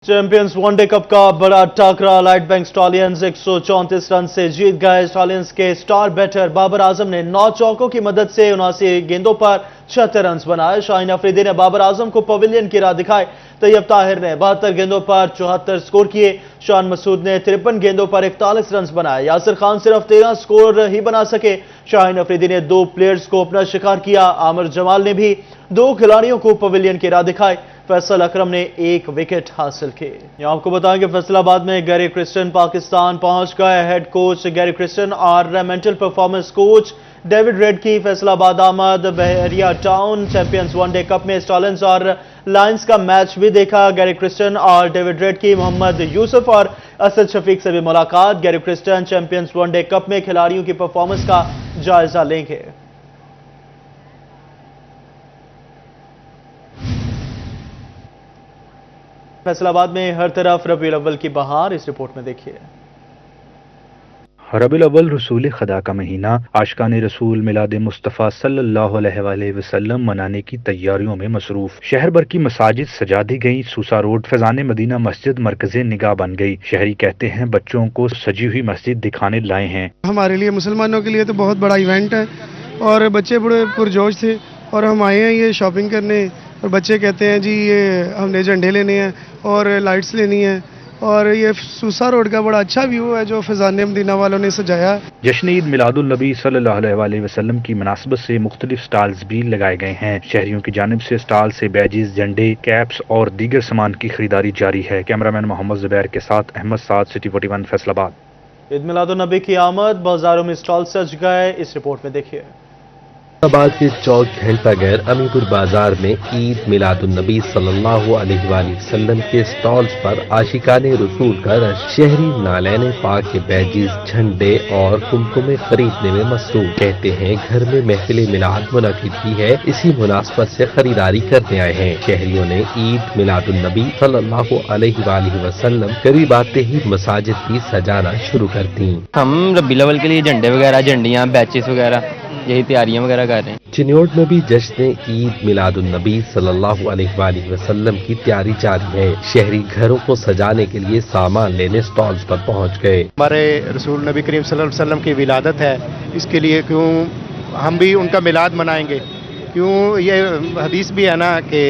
Champions one day cup का बड़ा टाकरा, light bank स्टॉलियंस 134 run से जीत गए। स्टॉलियंस के स्टार बैटर बाबर आजम ने 9 चौकों की मदद से 79 गेंदों पर 76 रन बनाए। शाहीन अफरीदी ने बाबर आजम को पवेलियन की राह दिखाई। तैयब ताहिर ने 72 गेंदों पर 74 स्कोर किए। शान मसूद ने 53 गेंदों पर 41 रन बनाए। यासिर खान सिर्फ 13 स्कोर ही बना सके। शाहीन अफरीदी ने 2 प्लेयर्स को अपना शिकार किया। आमिर जमाल ने भी 2 खिलाड़ियों को पवेलियन की राह दिखाई। फैसल अकरम ने 1 विकेट हासिल किए। यहां आपको बताएं कि फैसलाबाद में गैरी क्रिस्टन पाकिस्तान पहुंच गए। हेड कोच गैरी क्रिस्टन और mental performance coach David red की फैसलाबाद आमद। बहरिया टाउन चैंपियंस वनडे कप में स्टॉलियंस और लायंस का मैच भी देखा। गैरी क्रिस्टन और डेविड रेड की मोहम्मद यूसुफ और असद शफीक से भी मुलाकात। Gary Kristen champions one day cup में खिलाड़ियों की परफॉर्मेंस का जायजा लेंगे। फैसलाबाद में हर तरफ रबीउल अव्वल की बहार, इस रिपोर्ट में देखिए। रबीउल अव्वल रसूल खुदा का महीना, आशिकान रसूल मिलाद मुस्तफ़ा सल्लल्लाहु अलैहि वसल्लम मनाने की तैयारियों में मसरूफ। शहर भर की मसाजिद सजा दी गई। सूसा रोड फैजान मदीना मस्जिद मरकज़े निगाह बन गई। शहरी कहते हैं बच्चों को सजी हुई मस्जिद दिखाने लाए हैं। हमारे लिए मुसलमानों के लिए तो बहुत बड़ा इवेंट है और बच्चे बड़े पुरजोश थे और हम आए हैं ये शॉपिंग करने। और बच्चे कहते हैं जी ये हमने झंडे लेने हैं और लाइट्स लेनी है और ये सूसा रोड का बड़ा अच्छा व्यू है जो फैजान मदीना वालों ने सजाया। जश्न ईद मिलादुल नबी सल्लल्लाहु अलैहि वसल्लम की मुनासबत से मुख्तलिफ स्टॉल्स भी लगाए गए हैं। शहरियों की जानिब से स्टॉल से बैजेस, झंडे, कैप्स और दीगर सामान की खरीदारी जारी है। कैमरामैन मोहम्मद जुबैर के साथ अहमद साद, सिटी 41 फैसलाबाद। ईद मिलादुल नबी की आमद, बाजारों में स्टॉल सज गए, इस रिपोर्ट में देखिए। फैसलाबाद के चौक घंटाघर अमीपुर बाजार में ईद मिलादुन नबी सल्लल्लाहु अलैहि वसल्लम के स्टॉल्स पर आशिकाने रसूल का रश। शहरी नालैने पाक के बैजिज, झंडे और कुमकुमे खरीदने में मसरूफ। कहते हैं घर में महफिल मिलाद मुनक़िद की है, इसी मुनासबत से खरीदारी करने आए हैं। शहरियों ने ईद मिलादुन नबी सल्लल्लाहु अलैहि वसल्लम करीब आते ही मसाजिद भी सजाना शुरू कर दी। हम रबीउल अव्वल के लिए झंडे वगैरह, झंडियाँ, बैचेस वगैरह यही तैयारियां वगैरह कर रहे हैं। चिन्योट में भी जश्न ईद मिलादुन नबी सल्लल्लाहु अलैहि वसल्लम की तैयारी जारी है। शहरी घरों को सजाने के लिए सामान लेने स्टॉल्स पर पहुंच गए। हमारे रसूल नबी करीम सल्लल्लाहु अलैहि वसल्लम की विलादत है, इसके लिए क्यों हम भी उनका मिलाद मनाएंगे। क्यों ये हदीस भी है ना कि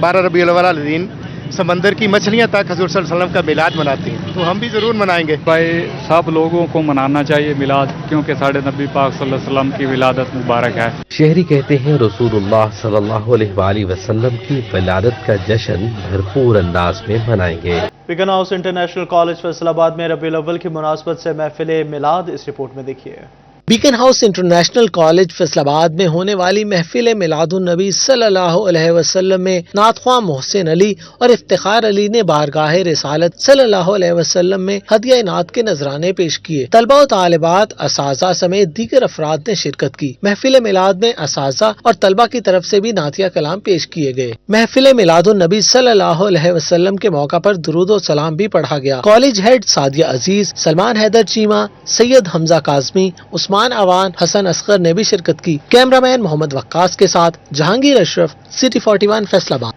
12 रबीउल अव्वल वाले दिन समंदर की मछलियां तक हजूर सल्लल्लाहु अलैहि वसल्लम का मिलाद मनाती हैं, तो हम भी जरूर मनाएंगे। भाई सब लोगों को मनाना चाहिए मिलाद, क्योंकि साढ़े नबी पाक सल्लल्लाहु अलैहि वसल्लम की विलादत मुबारक है। शहरी कहते हैं रसूलुल्लाह सल्लल्लाहु अलैहि वसल्लम की विलादत का जश्न भरपूर अंदाज में मनाएंगे। बिकन हाउस इंटरनेशनल कॉलेज फैसलाबाद में रबीउल अव्वल की मुनासबत से महफिल मिलाद, इस रिपोर्ट में देखिए। Beacon house international college Faisalabad में होने वाली महफिल मिलादुन नबी सल्लल्लाहु अलैहि वसल्लम में नातख्वां मोहसिन अली और इफ्तिखार अली ने बारगाह रिसालत सल्लल्लाहु अलैहि वसल्लम में हदिया इनात के नजराने पेश किए। तलबा और तालिबात, असाज़ा समेत दीगर अफराद ने शिरकत की। महफिल मिलाद में असाज़ा और तलबा की तरफ से भी नातिया कलाम पेश किए गए। महफिल मिलादुन नबी सल्लल्लाहु अलैहि वसल्लम के मौका पर दुरूद और सलाम भी पढ़ा गया। कॉलेज हेड सादिया अजीज, सलमान हैदर चीमा, सैयद हमजा काजमी, उस्मान अवान, हसन असगर ने भी शिरकत की। कैमरामैन मोहम्मद वक्कास के साथ जहांगीर अशरफ, सिटी 41 फैसलाबाद।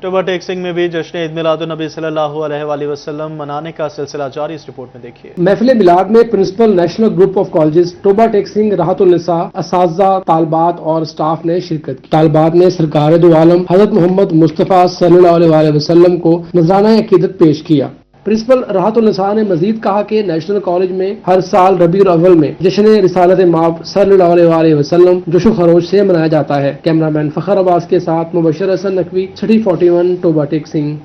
टोबा टेक्सिंग में भी जश्न ईद मिलादुन नबी सल्लल्लाहु अलैहि वसल्लम मनाने का सिलसिला जारी, इस रिपोर्ट में देखिए। महफिल मिलाद में principal national group of colleges Toba Tek Singh, Rahatul Nisa, असातिज़ा, तालिबात और स्टाफ ने शिरकत की। तालिबात ने सरकार दो आलम हजरत मोहम्मद मुस्तफ़ा सल्लल्लाहु अलैहि वसल्लम को नजराना अकीदत पेश किया। प्रिंसिपल राहतुल निसा ने मजीद कहा कि नेशनल कॉलेज में हर साल रबीउल अव्वल में जश्न रिसालत माब सल्लल्लाहु अलैहि वसल्लम जोशो खरोश से मनाया जाता है। कैमरामैन फखर अब्बास के साथ मुबशर हसन नकवी, सिटी 41 टोबा टेक्सिंग।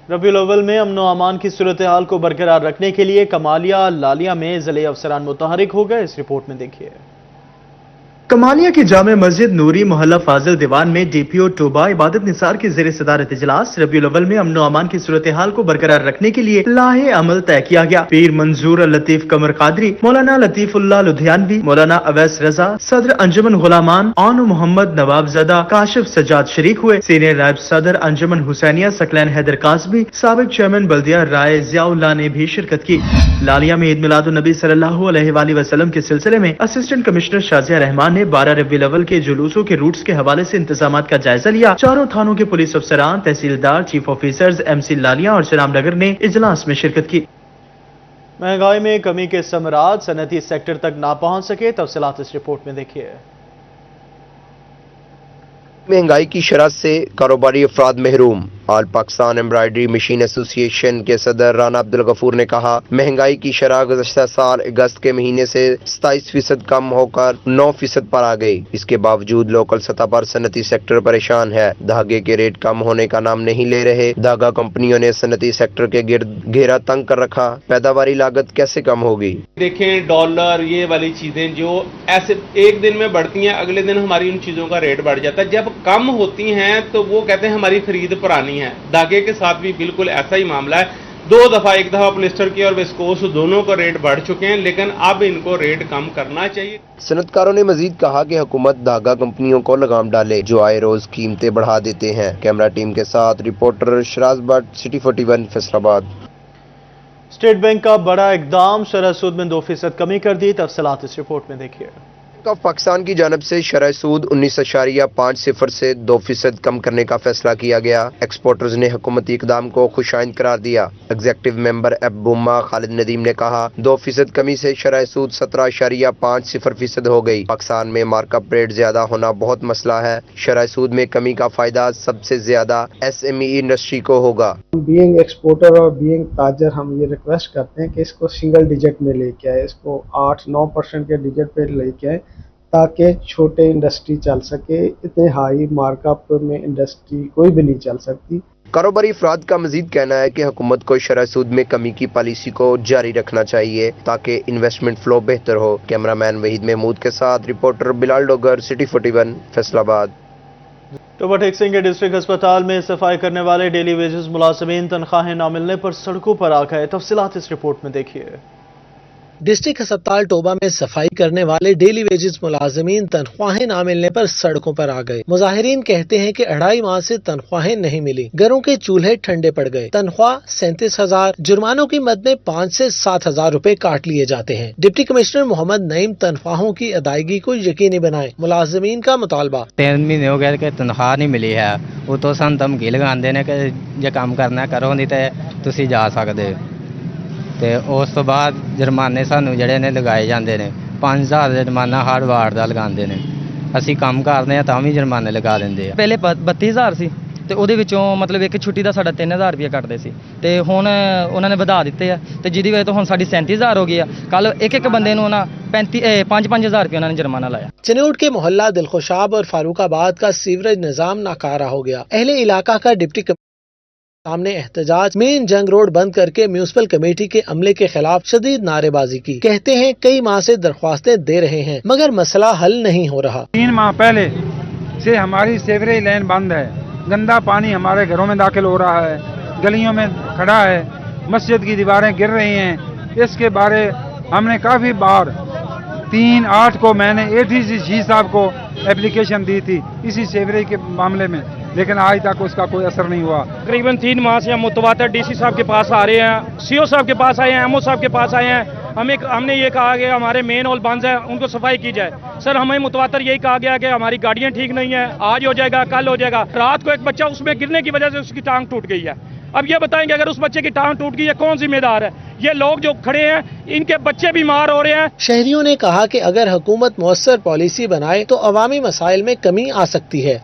रबीउल अव्वल में अमन व अमान की सूरत हाल को बरकरार रखने के लिए कमालिया लालिया में ज़िले अफसरान मुतहरिक हो गए, इस रिपोर्ट में देखिए। कमालिया की जामे मस्जिद नूरी मोहल्ला फाजिल दीवान में डीपीओ टोबा इबादत निसार की ज़ेर सदारत इजलास रबीउल अव्वल में अमन व अमान की सूरत हाल को बरकरार रखने के लिए लाहे अमल तय किया गया। पीर मंजूर लतीफ कमर कादरी, मौलाना लतीफुल्लाह लुधियानवी, मौलाना अवैस रजा, सदर अंजुमन गुलामान आनो मोहम्मद नवाबजदा काशिफ सज्जाद शरीक हुए। सीनियर नायब सदर अंजुमन हुसैनिया सकलैन हैदर कासबी, साबिक चेयरमैन बल्दिया राय जियाउल्लाह ने भी शिरकत की। लालिया में ईद मिलादुन नबी सल्लल्लाहु अलैहि वसल्लम के सिलसिले में असिस्टेंट कमिश्नर शाजिया रहमान ने 12 रबीउल अव्वल के जुलूसों के रूट्स के हवाले से इंतजामात का जायजा लिया। चारों थानों के पुलिस अफसरान, तहसीलदार, चीफ ऑफिसर्स, MC लालिया और श्रीरामनगर ने इजलास में शिरकत की। महंगाई में कमी के समरात सनती सेक्टर तक ना पहुंच सके, तफसीलात इस रिपोर्ट में देखिए। महंगाई की शरह से कारोबारी अफराद महरूम। All Pakistan embroidery machine association के सदर राना अब्दुल गफूर ने कहा, महंगाई की शरह गुज़श्ता साल अगस्त के महीने से 27% कम होकर 9% पर आ गई। इसके बावजूद लोकल सतह पर सनती सेक्टर परेशान है। धागे के रेट कम होने का नाम नहीं ले रहे। धागा कंपनियों ने सनती सेक्टर के गिर्द घेरा तंग कर रखा। पैदावारी लागत कैसे कम होगी? देखें, डॉलर ये वाली चीजें जो ऐसे एक दिन में बढ़ती हैं, अगले दिन हमारी उन चीजों का रेट बढ़ जाता है। जब कम होती हैं तो वो कहते हैं हमारी खरीद पुरानी है। धागे के साथ भी बिल्कुल ऐसा ही मामला है। एक दफा पॉलिस्टर की और विस्कोस दोनों का रेट बढ़ चुके हैं, लेकिन अब इनको रेट कम करना चाहिए। सनतकारों ने मजीद कहा कि हुकूमत धागा कंपनियों को लगाम डाले जो आए रोज कीमतें बढ़ा देते हैं। कैमरा टीम के साथ reporter Sharaz Bhatt, city 41 Faisalabad. State bank का बड़ा इकदाम, शरह सूद में 2% कमी कर दी। तफसीलात इस रिपोर्ट में देखिए। ऑफ पाकिस्तान की जानब से शरह सूद 19.50 से 2% कम करने का फैसला किया गया। एक्सपोर्टर्स ने हुकूमती इकदाम को खुशाइंद करार दिया। एग्जीक्यूटिव मेंबर बुम्मा खालिद नदीम ने कहा, 2% कमी से शरह सूद 17.50% हो गई। पाकिस्तान में मार्कअप रेट ज्यादा होना बहुत मसला है। शरह सूद में कमी का फायदा सबसे ज्यादा SME इंडस्ट्री को होगा। बीइंग एक्सपोर्टर और बीइंग ताजर हम ये रिक्वेस्ट करते हैं कि इसको सिंगल डिजिट में लेके आए, इसको 8-9% के डिजिट पे लेके आए ताकि छोटे इंडस्ट्री चल सके। इतने हाई मार्कअप में इंडस्ट्री कोई भी नहीं चल सकती। कारोबारी अफराद का मजीद कहना है कि हुकूमत को शरह सूद में कमी की पॉलिसी को जारी रखना चाहिए ताकि इन्वेस्टमेंट फ्लो बेहतर हो। कैमरामैन वहीद महमूद के साथ रिपोर्टर बिलाल डोगर, सिटी 41 फैसलाबाद। टोबा टेक सिंह के डिस्ट्रिक्ट अस्पताल में सफाई करने वाले डेली वेजेस मुलाजमीन तनख्वाहें न मिलने पर सड़कों पर आ गए। तफसीलात इस रिपोर्ट में देखिए। डिस्ट्रिक्ट अस्पताल टोबा में सफाई करने वाले डेली वेजेस मुलाजमीन तनख्वाहें ना मिलने पर सड़कों पर आ गए। मुजाहिरीन कहते हैं कि 2.5 माह से तनख्वाहें नहीं मिली। घरों के चूल्हे ठंडे पड़ गए। तनख्वाह 37,000, जुर्मानों की मद में 5 से 7,000 रुपए काट लिए जाते हैं। डिप्टी कमिश्नर मोहम्मद नईम तनख्वाहों की अदायगी को यकीनी बनाए, मुलाजमीन का मुतालबा। 3 महीने हो गए कि तनख्वाह नहीं मिली है। वो तो सन धमकी लगाते ने कि जे काम करना करो, नहीं तो तुसी जा सकते। ਤੇ ਉਸ ਤੋਂ ਬਾਅਦ ਜੁਰਮਾਨੇ ਸਾਨੂੰ ਜਿਹੜੇ ਨੇ ਲਗਾਏ ਜਾਂਦੇ ਨੇ। 5000 ਦਾ ਜੁਰਮਾਨਾ ਹਰ ਵਾਰ ਦਾ ਲਗਾਉਂਦੇ ਨੇ। ਅਸੀਂ ਕੰਮ ਕਰਦੇ ਆ ਤਾਂ ਵੀ ਜੁਰਮਾਨੇ ਲਗਾ ਦਿੰਦੇ ਆ। ਪਹਿਲੇ 32000 ਸੀ ਤੇ ਉਹਦੇ ਵਿੱਚੋਂ ਮਤਲਬ ਇੱਕ ਛੁੱਟੀ ਦਾ ਸਾਡਾ 3000 ਰੁਪਏ ਕੱਟਦੇ ਸੀ ਤੇ ਹੁਣ ਉਹਨਾਂ ਨੇ ਵਧਾ ਦਿੱਤੇ ਆ ਤੇ ਜਿਹਦੀ ਵਜ੍ਹਾ ਤੋਂ ਹੁਣ ਸਾਡੀ 37000 ਹੋ ਗਈ ਆ। ਕੱਲ ਇੱਕ ਬੰਦੇ ਨੂੰ ਨਾ 5-5000 रुपये उन्होंने जुर्माना लाया। चिनौट के मोहल्ला दिलखुशाब और फारूकाबाद का सीवरेज निजाम नाकारा हो गया। अहले इलाका का डिप्टी सामने एहतजाज, मेन जंग रोड बंद करके म्यूनिसिपल कमेटी के अमले के खिलाफ शदीद नारेबाजी की। कहते हैं कई माह से दरख्वास्तें दे रहे हैं मगर मसला हल नहीं हो रहा। 3 माह पहले से हमारी सेवरेज लाइन बंद है। गंदा पानी हमारे घरों में दाखिल हो रहा है, गलियों में खड़ा है, मस्जिद की दीवारें गिर रही हैं। इसके बारे हमने काफी बार 3/8 को मैंने ATC साहब को एप्लीकेशन दी थी इसी सेवरेज के मामले में, लेकिन आज तक उसका कोई असर नहीं हुआ। तकरीबन 3 माह से हम मुतवातर DC साहब के पास आ रहे हैं, CO साहब के पास आए हैं, MO साहब के पास आए हैं। हमने ये कहा कि हमारे मेन हॉल बंद है, उनको सफाई की जाए। सर हमें मुतवातर यही कहा गया कि हमारी गाड़ियाँ ठीक नहीं है, आज हो जाएगा कल हो जाएगा। रात को एक बच्चा उसमें गिरने की वजह से उसकी टांग टूट गई है। अब ये बताएंगे अगर उस बच्चे की टांग टूट गई है कौन जिम्मेदार है? ये लोग जो खड़े हैं इनके बच्चे बीमार हो रहे हैं। शहरियों ने कहा कि अगर हुकूमत मौसर पॉलिसी बनाए तो अवामी मसाइल में कमी आ सकती है।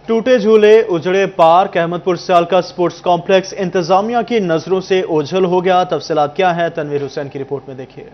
टूटे झूले, उजड़े पार्क, अहमदपुर सियाल का स्पोर्ट्स कॉम्प्लेक्स इंतजामिया की नजरों से ओझल हो गया। तफसीलात क्या है, तनवीर हुसैन की रिपोर्ट में देखिए।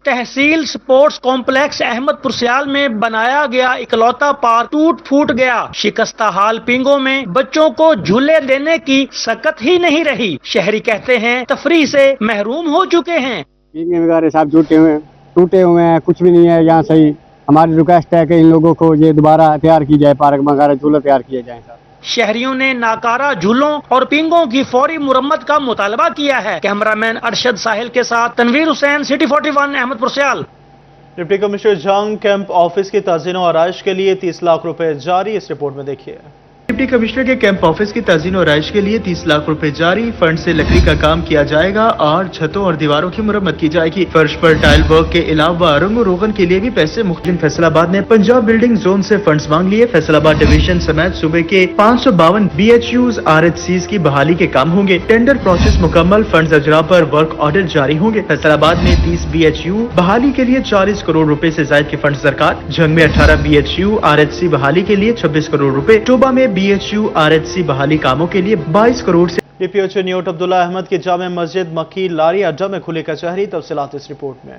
तहसील स्पोर्ट्स कॉम्प्लेक्स अहमदपुर सियाल में बनाया गया इकलौता पार्क टूट फूट गया। शिकस्ता हाल पिंगों में बच्चों को झूले देने की सकत ही नहीं रही। शहरी कहते हैं तफरीह से महरूम हो चुके हैं। पिंगे वगैरह सब टूटे हुए हैं, कुछ भी नहीं है यहाँ सही। हमारी रिक्वेस्ट है कि इन लोगों को ये दोबारा तैयार की जाए, पार्क वगैरह झूले तैयार किए जाए। शहरियों ने नाकारा झूलों और पिंगों की फौरी मुरम्मत का मुतालबा किया है। कैमरामैन अरशद साहिल के साथ तनवीर हुसैन, सिटी 41 अहमदपुर सियाल। डिप्टी कमिश्नर जंग कैंप ऑफिस की ताज़ीन और आराइश के लिए 30 लाख रुपए जारी। इस रिपोर्ट में देखिए। डिप्टी कमिश्नर के कैंप ऑफिस की तज़ीन और राइश के लिए 30 लाख रुपए जारी, फंड से लकड़ी का काम किया जाएगा और छतों और दीवारों की मुरम्मत की जाएगी। फर्श पर टाइल वर्क के अलावा रंग और रोगन के लिए भी पैसे मुख्तलिफ। फैसलाबाद ने पंजाब बिल्डिंग जोन से फंड्स मांग लिए। फैसलाबाद डिवीजन समेत सूबे के 552 BHUs RHCs की बहाली के काम होंगे। टेंडर प्रोसेस मुकम्मल, फंड्स अजरा पर वर्क ऑर्डर जारी होंगे। फैसलाबाद में 30 BHU बहाली के लिए 40 करोड़ रुपए से ज्यादा के फंड दरकार। झंग में 18 BHU RHC बहाली के लिए 26 करोड़ रुपए। टोबा में BHU RHC बहाली कामों के लिए 22 करोड़ से। DPO चनियोट अब्दुल्ला अहमद की जामे मस्जिद मक्की लारी अड्डा में खुली कचहरी, तफसीलात इस रिपोर्ट में।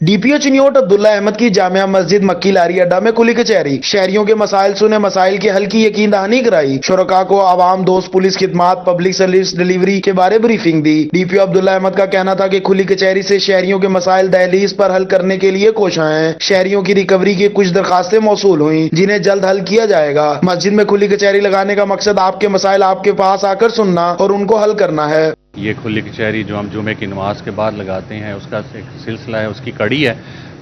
डीपीओ चिनियोट अब्दुल्ला अहमद की जामिया मस्जिद मक्की लारी अड्डा में खुली कचहरी, शहरियों के मसाइल सुने, मसाइल के हल की यकीन दहानी कराई, शुरका को आवाम दोस्त पुलिस खिदमात पब्लिक सर्विस डिलीवरी के बारे ब्रीफिंग दी। डीपीओ अब्दुल्ला अहमद का कहना था कि खुली कचहरी से शहरियों के मसाइल दहलीज पर हल करने के लिए कोशा है। शहरियों की रिकवरी की कुछ दरखास्तें मौसूल हुई जिन्हें जल्द हल किया जाएगा। मस्जिद में खुली कचहरी लगाने का मकसद आपके मसाइल आपके पास आकर सुनना और उनको हल करना है। ये खुली कचहरी जो हम जुमे की नमाज के बाद लगाते हैं उसका एक सिलसिला है, उसकी कड़ी है।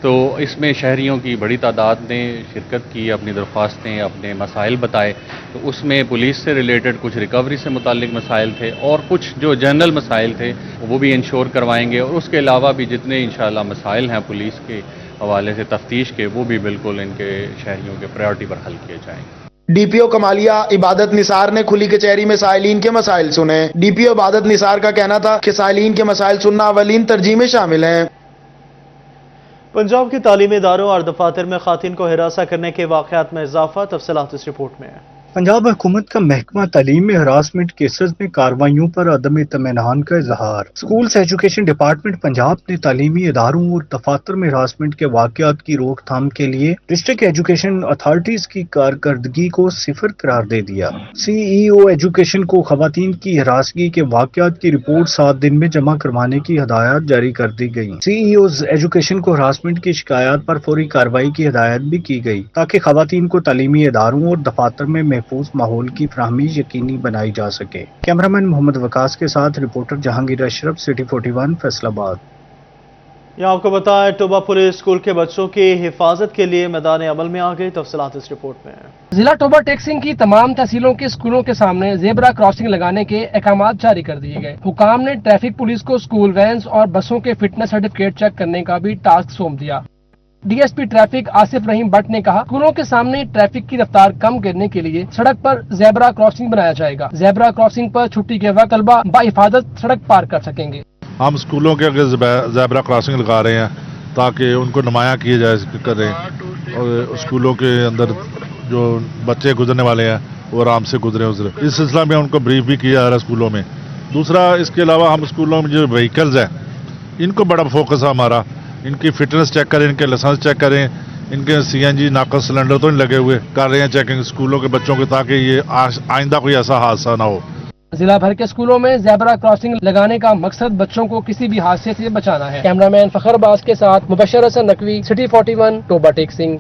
तो इसमें शहरियों की बड़ी तादाद ने शिरकत की, अपनी दरख्वास्तें, अपने मसाइल बताए। तो उसमें पुलिस से रिलेटेड कुछ रिकवरी से मुतालिक मसाइल थे और कुछ जो जनरल मसाइल थे वो भी इंश्योर करवाएंगे और उसके अलावा भी जितने इंशाअल्लाह मसाइल हैं पुलिस के हवाले से तफ्तीश के, वो भी बिल्कुल इनके शहरियों के प्रायोरिटी पर हल किए जाएंगे। डीपीओ कमालिया इबादत निसार ने खुली कचहरी में साइलिन के मसाइल सुने। डीपीओ इबादत निसार का कहना था कि साइलिन के मसाइल सुनना अवलीन तरजीह में शामिल है। पंजाब के तालीमी इदारों और दफातर में खातिन को हिरासा करने के वाक़यात में इजाफा, तफसीलात इस रिपोर्ट में। पंजाब हुकूमत का महकमा तालीम में हरासमेंट केसेस में कार्रवाइयों पर अदम इत्मीनान का इजहार। स्कूल्स एजुकेशन डिपार्टमेंट पंजाब ने तालीमी इदारों और दफातर में हरासमेंट के वाक़यात की रोकथाम के लिए डिस्ट्रिक्ट एजुकेशन अथॉरिटीज की कारकर्दगी को सिफर करार दे दिया। CEO एजुकेशन को खवातीन की हरासगी के वाक़यात की रिपोर्ट 7 दिन में जमा करवाने की हदायत जारी कर दी गई। CEOs एजुकेशन को हरासमेंट की शिकायत पर फौरी कार्रवाई की हदायत भी की गई ताकि खवातीन को तालीमी इदारों और दफातर में महफूज माहौल की फराहमी यकीनी बनाई जा सके। कैमरामैन मोहम्मद वकास के साथ रिपोर्टर जहांगीर अशरफ, सिटी 41 फैसलाबाद। यहाँ आपको बताएं, टोबा पुलिस स्कूल के बच्चों की हिफाजत के लिए मैदान अमल में आ गई, तफसीलात इस रिपोर्ट में। जिला टोबा टेक्सिंग की तमाम तहसीलों के स्कूलों के सामने जेब्रा क्रॉसिंग लगाने के अहकामात जारी कर दिए गए। हुकाम ने ट्रैफिक पुलिस को स्कूल वैन्स और बसों के फिटनेस सर्टिफिकेट चेक करने का भी टास्क सौंप दिया। DSP ट्रैफिक आसिफ रहीम भट्ट ने कहा, स्कूलों के सामने ट्रैफिक की रफ्तार कम करने के लिए सड़क पर जेब्रा क्रॉसिंग बनाया जाएगा। जेब्रा क्रॉसिंग पर छुट्टी के वक्त तलबा बाहिफाजत सड़क पार कर सकेंगे। हम स्कूलों के आगे जेब्रा क्रॉसिंग लगा रहे हैं ताकि उनको नुमायां किए जाए करें और स्कूलों के अंदर जो बच्चे गुजरने वाले हैं वो आराम से गुजरे। इस सिलसिला में उनको ब्रीफ भी किया जा रहा है स्कूलों में। दूसरा, इसके अलावा हम स्कूलों में जो व्हीकल्स हैं इनको बड़ा फोकस है हमारा, इनकी फिटनेस चेक करें, इनके लाइसेंस चेक करें, इनके CNG नाकस सिलेंडर तो नहीं लगे हुए, कर रहे हैं चेकिंग स्कूलों के बच्चों के ताकि ये आइंदा कोई ऐसा हादसा ना हो। जिला भर के स्कूलों में जेब्रा क्रॉसिंग लगाने का मकसद बच्चों को किसी भी हादसे से बचाना है। कैमरामैन फखर अब्बास के साथ मुबशर हसन नकवी, सिटी 41 टोबा टेक सिंह।